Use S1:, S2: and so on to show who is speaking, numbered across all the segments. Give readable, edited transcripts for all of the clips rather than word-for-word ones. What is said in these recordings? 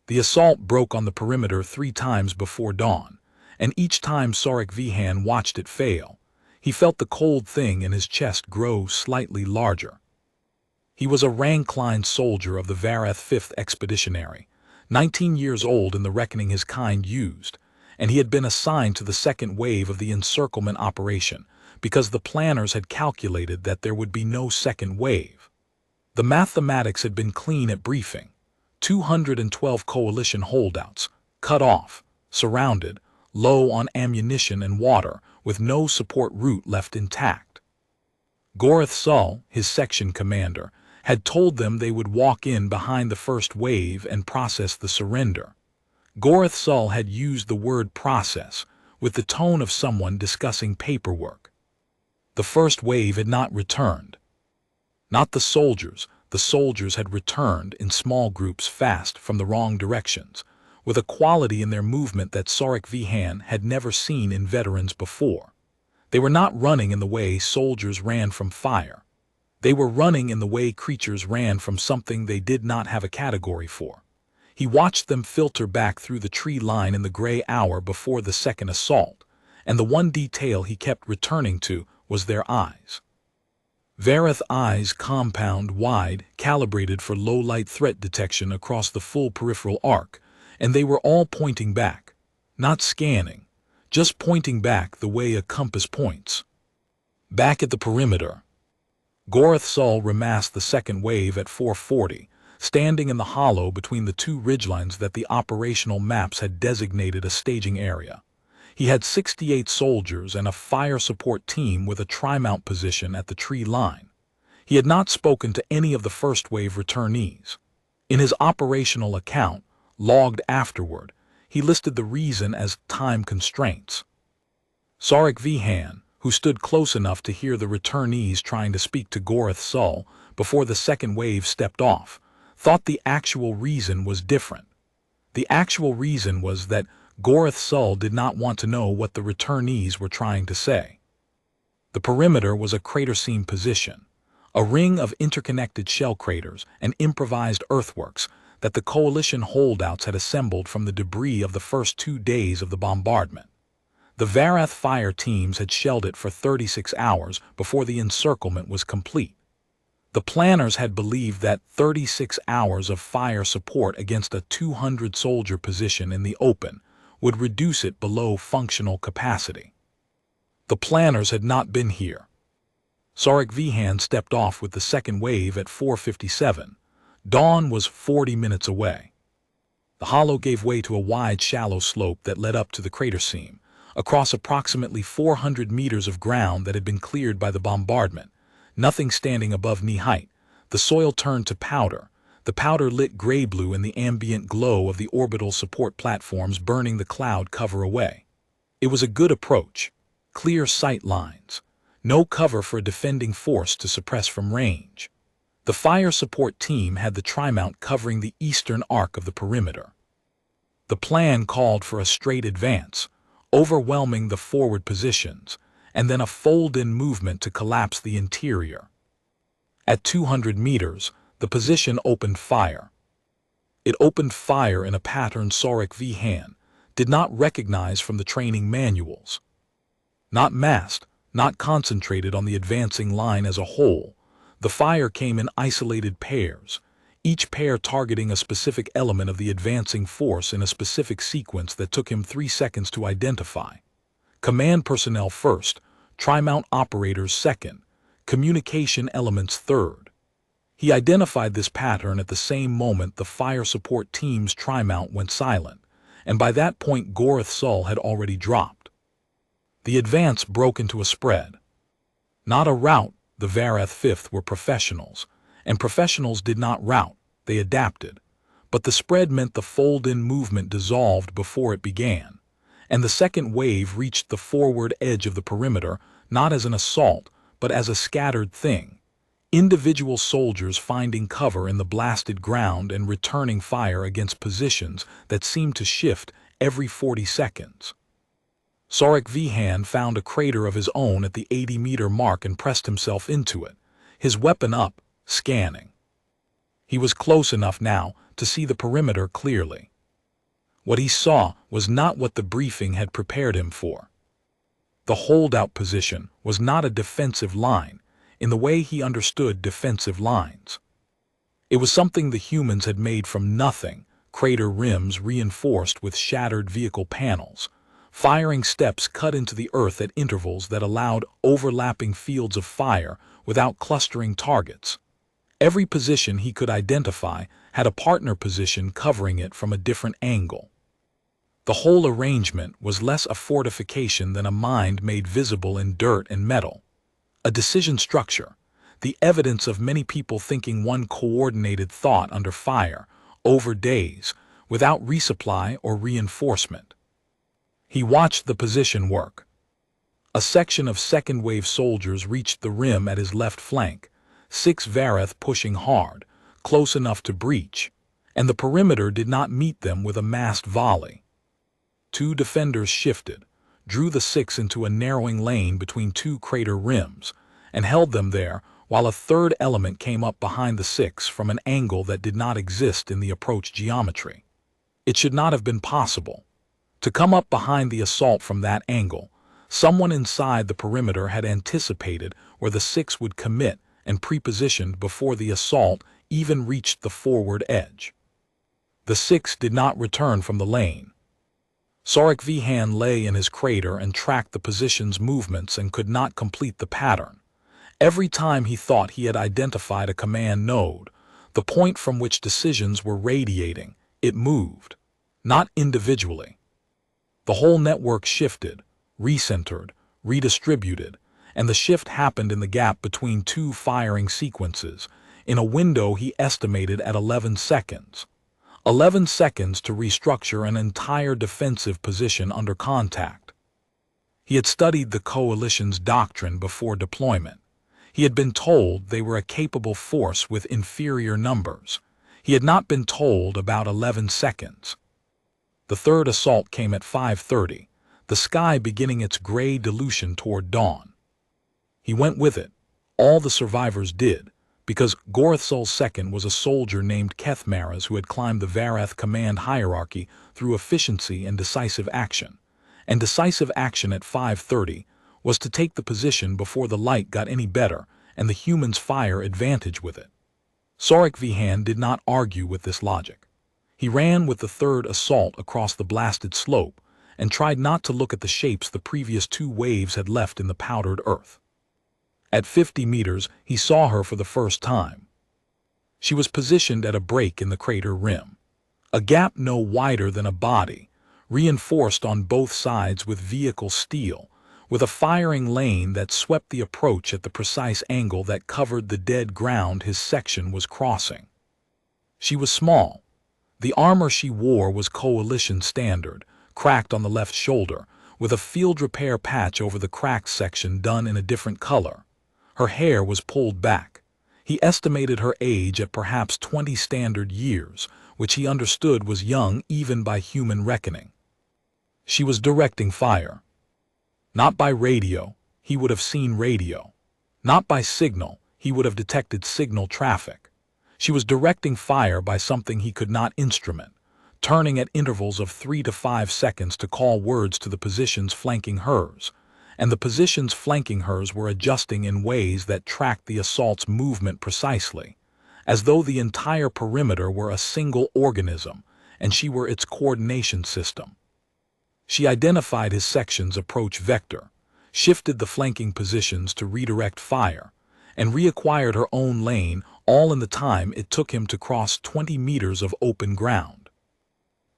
S1: The assault broke on the perimeter 3 times before dawn, and each time Sarek Vihan watched it fail, he felt the cold thing in his chest grow slightly larger. He was a rank-line soldier of the Varath 5th Expeditionary, 19 years old in the reckoning his kind used, and he had been assigned to the second wave of the encirclement operation because the planners had calculated that there would be no second wave. The mathematics had been clean at briefing. 212 coalition holdouts, cut off, surrounded, low on ammunition and water, with no support route left intact. Goreth Sul, his section commander, had told them they would walk in behind the first wave and process the surrender. Goreth Sul had used the word process with the tone of someone discussing paperwork. The first wave had not returned. Not the soldiers had returned in small groups fast from the wrong directions, with a quality in their movement that Sarek Vihan had never seen in veterans before. They were not running in the way soldiers ran from fire. They were running in the way creatures ran from something they did not have a category for. He watched them filter back through the tree line in the gray hour before the second assault, and the one detail he kept returning to was their eyes. Varath eyes compound wide, calibrated for low-light threat detection across the full peripheral arc, and they were all pointing back, not scanning, just pointing back the way a compass points. Back at the perimeter. Goreth Sul remassed the second wave at 440, standing in the hollow between the two ridgelines that the operational maps had designated a staging area. He had 68 soldiers and a fire support team with a tri-mount position at the tree line. He had not spoken to any of the first wave returnees. In his operational account, logged afterward, he listed the reason as time constraints. Sarek Vihan, who stood close enough to hear the returnees trying to speak to Goreth Sul before the second wave stepped off, thought the actual reason was different. The actual reason was that Goreth Sul did not want to know what the returnees were trying to say. The perimeter was a crater seam position, a ring of interconnected shell craters and improvised earthworks that the coalition holdouts had assembled from the debris of the first 2 days of the bombardment. The Varath fire teams had shelled it for 36 hours before the encirclement was complete. The planners had believed that 36 hours of fire support against a 200-soldier position in the open would reduce it below functional capacity. The planners had not been here. Sarek Vihan stepped off with the second wave at 4:57. Dawn was 40 minutes away. The hollow gave way to a wide, shallow slope that led up to the crater seam, across approximately 400 meters of ground that had been cleared by the bombardment, nothing standing above knee height. The soil turned to powder, the powder lit gray-blue in the ambient glow of the orbital support platforms burning the cloud cover away. It was a good approach, clear sight lines, no cover for a defending force to suppress from range. The fire support team had the tri-mount covering the eastern arc of the perimeter. The plan called for a straight advance, overwhelming the forward positions, and then a fold-in movement to collapse the interior. At 200 meters, the position opened fire. It opened fire in a pattern Sarek Vihan did not recognize from the training manuals. Not massed, not concentrated on the advancing line as a whole, the fire came in isolated pairs, each pair targeting a specific element of the advancing force in a specific sequence that took him 3 seconds to identify. Command personnel first, tri-mount operators second, communication elements third. He identified this pattern at the same moment the fire support team's tri-mount went silent, and by that point Goreth Sul had already dropped. The advance broke into a spread. Not a rout. The Varath 5th were professionals, and professionals did not rout, they adapted. But the spread meant the fold-in movement dissolved before it began, and the second wave reached the forward edge of the perimeter not as an assault, but as a scattered thing. Individual soldiers finding cover in the blasted ground and returning fire against positions that seemed to shift every 40 seconds. Sarek Vihan found a crater of his own at the 80-meter mark and pressed himself into it, his weapon up, scanning. He was close enough now to see the perimeter clearly. What he saw was not what the briefing had prepared him for. The holdout position was not a defensive line in the way he understood defensive lines. It was something the humans had made from nothing, crater rims reinforced with shattered vehicle panels, firing steps cut into the earth at intervals that allowed overlapping fields of fire without clustering targets. Every position he could identify had a partner position covering it from a different angle. The whole arrangement was less a fortification than a mind made visible in dirt and metal. A decision structure, the evidence of many people thinking one coordinated thought under fire, over days, without resupply or reinforcement. He watched the position work. A section of second-wave soldiers reached the rim at his left flank, 6 Vareth pushing hard, close enough to breach, and the perimeter did not meet them with a massed volley. 2 defenders shifted, drew the 6 into a narrowing lane between 2 crater rims, and held them there while a third element came up behind the 6 from an angle that did not exist in the approach geometry. It should not have been possible. To come up behind the assault from that angle, someone inside the perimeter had anticipated where the 6 would commit and prepositioned before the assault even reached the forward edge. The 6 did not return from the lane. scifi lay in his crater and tracked the position's movements and could not complete the pattern. Every time he thought he had identified a command node, the point from which decisions were radiating, it moved, not individually. The whole network shifted, recentered, redistributed, and the shift happened in the gap between 2 firing sequences, in a window he estimated at 11 seconds. 11 seconds to restructure an entire defensive position under contact. He had studied the coalition's doctrine before deployment. He had been told they were a capable force with inferior numbers. He had not been told about 11 seconds. The third assault came at 5:30, the sky beginning its gray dilution toward dawn. He went with it. All the survivors did, because Gorthsul's second was a soldier named Kethmaras who had climbed the Vareth command hierarchy through efficiency and decisive action. And decisive action at 5:30 was to take the position before the light got any better and the humans' fire advantage with it. scifi did not argue with this logic. He ran with the third assault across the blasted slope and tried not to look at the shapes the previous 2 waves had left in the powdered earth. At 50 meters, he saw her for the first time. She was positioned at a break in the crater rim, a gap no wider than a body, reinforced on both sides with vehicle steel, with a firing lane that swept the approach at the precise angle that covered the dead ground his section was crossing. She was small. The armor she wore was coalition standard, cracked on the left shoulder, with a field repair patch over the cracked section done in a different color. Her hair was pulled back. He estimated her age at perhaps 20 standard years, which he understood was young even by human reckoning. She was directing fire. Not by radio, he would have seen radio. Not by signal, he would have detected signal traffic. She was directing fire by something he could not instrument, turning at intervals of 3 to 5 seconds to call words to the positions flanking hers, and the positions flanking hers were adjusting in ways that tracked the assault's movement precisely, as though the entire perimeter were a single organism and she were its coordination system. She identified his section's approach vector, shifted the flanking positions to redirect fire, and reacquired her own lane, all in the time it took him to cross 20 meters of open ground.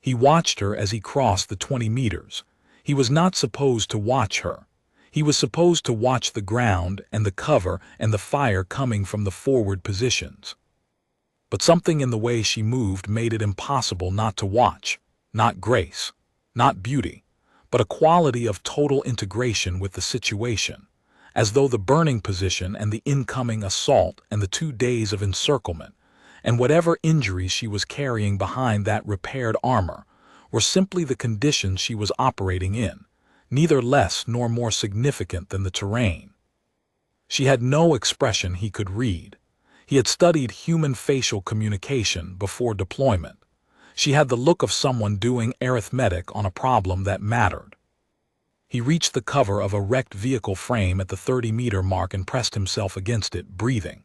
S1: He watched her as he crossed the 20 meters. He was not supposed to watch her. He was supposed to watch the ground and the cover and the fire coming from the forward positions. But something in the way she moved made it impossible not to watch, not grace, not beauty, but a quality of total integration with the situation, as though the burning position and the incoming assault and the 2 days of encirclement, and whatever injuries she was carrying behind that repaired armor, were simply the conditions she was operating in, neither less nor more significant than the terrain. She had no expression he could read. He had studied human facial communication before deployment. She had the look of someone doing arithmetic on a problem that mattered. He reached the cover of a wrecked vehicle frame at the 30-meter mark and pressed himself against it, breathing.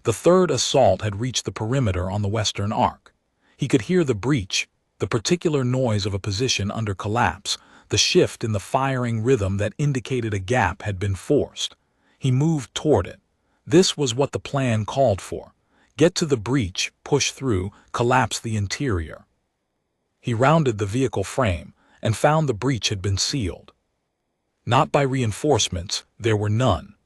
S1: The third assault had reached the perimeter on the western arc. He could hear the breach, the particular noise of a position under collapse, the shift in the firing rhythm that indicated a gap had been forced. He moved toward it. This was what the plan called for. Get to the breach, push through, collapse the interior. He rounded the vehicle frame and found the breach had been sealed. Not by reinforcements, there were none.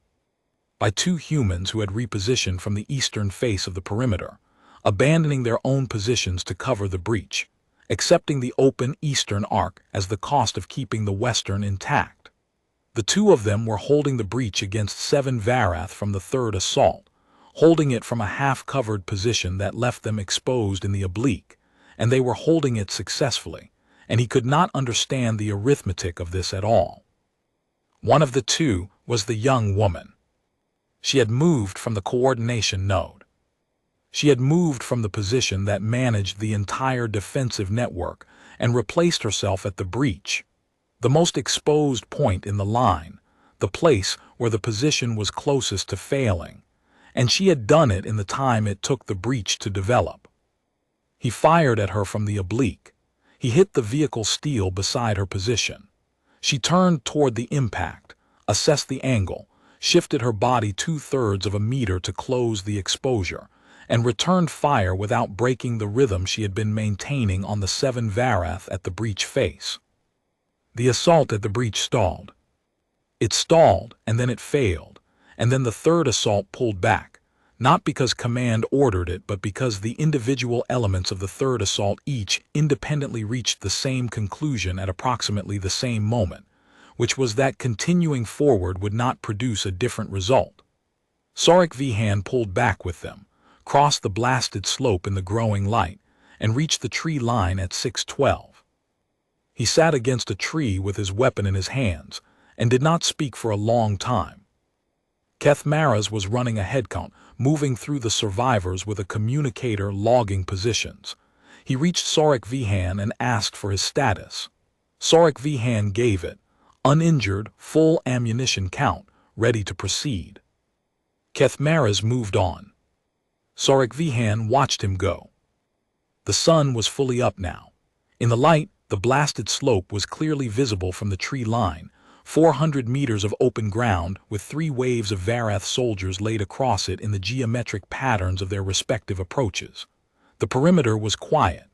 S1: By two humans who had repositioned from the eastern face of the perimeter, abandoning their own positions to cover the breach, accepting the open eastern arc as the cost of keeping the western intact. The two of them were holding the breach against 7 Varath from the third assault, holding it from a half-covered position that left them exposed in the oblique, and they were holding it successfully, and he could not understand the arithmetic of this at all. One of the two was the young woman. She had moved from the coordination node. She had moved from the position that managed the entire defensive network and replaced herself at the breach, the most exposed point in the line, the place where the position was closest to failing, and she had done it in the time it took the breach to develop. He fired at her from the oblique. He hit the vehicle steel beside her position. She turned toward the impact, assessed the angle, shifted her body 2/3 of a meter to close the exposure, and returned fire without breaking the rhythm she had been maintaining on the 7 Varath at the breach face. The assault at the breach stalled. It stalled, and then it failed, and then the third assault pulled back, not because command ordered it, but because the individual elements of the third assault each independently reached the same conclusion at approximately the same moment, which was that continuing forward would not produce a different result. Sarek Vihan pulled back with them, crossed the blasted slope in the growing light, and reached the tree line at 612. He sat against a tree with his weapon in his hands, and did not speak for a long time. Keth Maras was running a headcount, moving through the survivors with a communicator logging positions. He reached Sarek Vihan and asked for his status. Sarek Vihan gave it, uninjured, full ammunition count, ready to proceed. Keth Maras moved on. Sarek Vihan watched him go. The sun was fully up now. In the light, the blasted slope was clearly visible from the tree line, 400 meters of open ground with 3 waves of Varath soldiers laid across it in the geometric patterns of their respective approaches. The perimeter was quiet.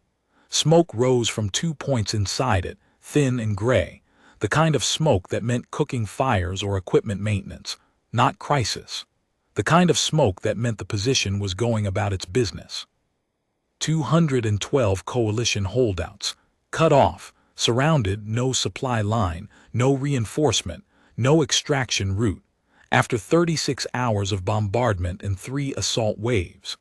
S1: Smoke rose from 2 points inside it, thin and gray, the kind of smoke that meant cooking fires or equipment maintenance, not crisis. The kind of smoke that meant the position was going about its business. 212 coalition holdouts, cut off, surrounded, no supply line, no reinforcement, no extraction route, after 36 hours of bombardment and 3 assault waves.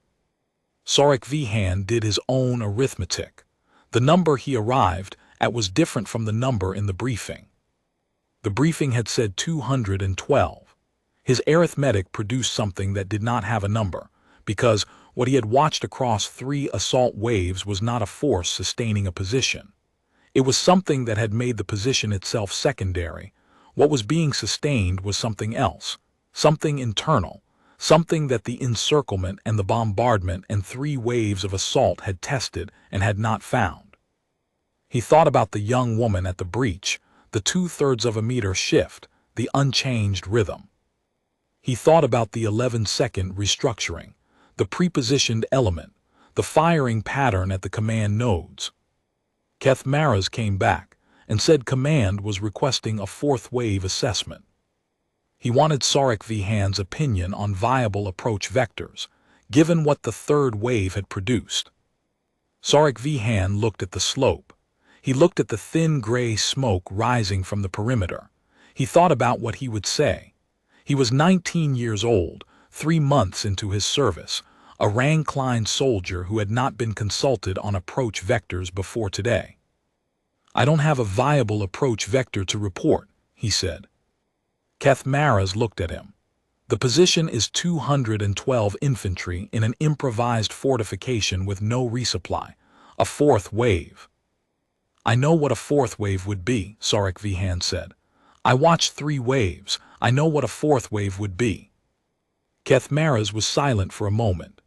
S1: Sarek Vihan did his own arithmetic. The number he arrived at was different from the number in the briefing. The briefing had said 212. His arithmetic produced something that did not have a number, because what he had watched across 3 assault waves was not a force sustaining a position. It was something that had made the position itself secondary. What was being sustained was something else, something internal, something that the encirclement and the bombardment and 3 waves of assault had tested and had not found. He thought about the young woman at the breach, the 2/3 of a meter shift, the unchanged rhythm. He thought about the 11-second restructuring, the prepositioned element, the firing pattern at the command nodes. Keth Maras came back and said command was requesting a 4th wave assessment. He wanted Sarek Vihan's opinion on viable approach vectors, given what the 3rd wave had produced. Sarek Vihan looked at the slope. He looked at the thin gray smoke rising from the perimeter. He thought about what he would say. He was 19 years old, 3 months into his service, a rank-line soldier who had not been consulted on approach vectors before today. "I don't have a viable approach vector to report," he said. Keth Maras looked at him. "The position is 212 infantry in an improvised fortification with no resupply, A fourth wave. I know what a fourth wave would be, Sarek Vihan said. I watched 3 waves. I know what a fourth wave would be. Kethmaras was silent for a moment.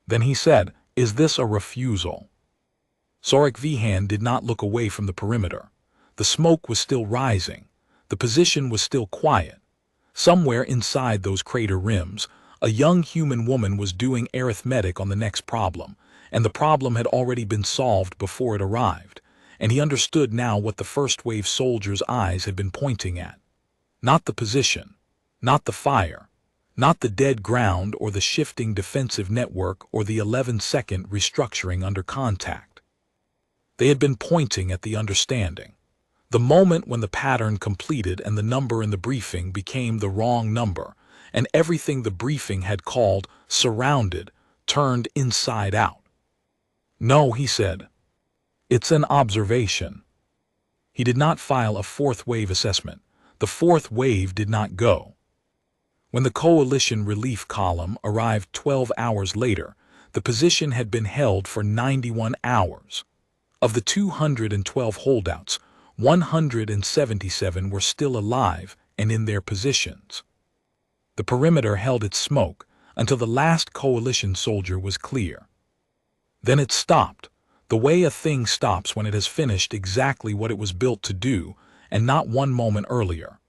S1: Then he said, "Is this a refusal?" Sarek Vihan did not look away from the perimeter. The smoke was still rising. The position was still quiet. Somewhere inside those crater rims, a young human woman was doing arithmetic on the next problem, and the problem had already been solved before it arrived, and he understood now what the first wave soldiers' eyes had been pointing at. Not the position, not the fire, not the dead ground or the shifting defensive network or the 11-second restructuring under contact. They had been pointing at the understanding. The moment when the pattern completed and the number in the briefing became the wrong number, and everything the briefing had called surrounded turned inside out. "No," he said. "It's an observation." He did not file a fourth wave assessment. The fourth wave did not go. When the coalition relief column arrived 12 hours later, the position had been held for 91 hours. Of the 212 holdouts, 177 were still alive and in their positions. The perimeter held its smoke until the last coalition soldier was clear. Then it stopped, the way a thing stops when it has finished exactly what it was built to do, and not one moment earlier.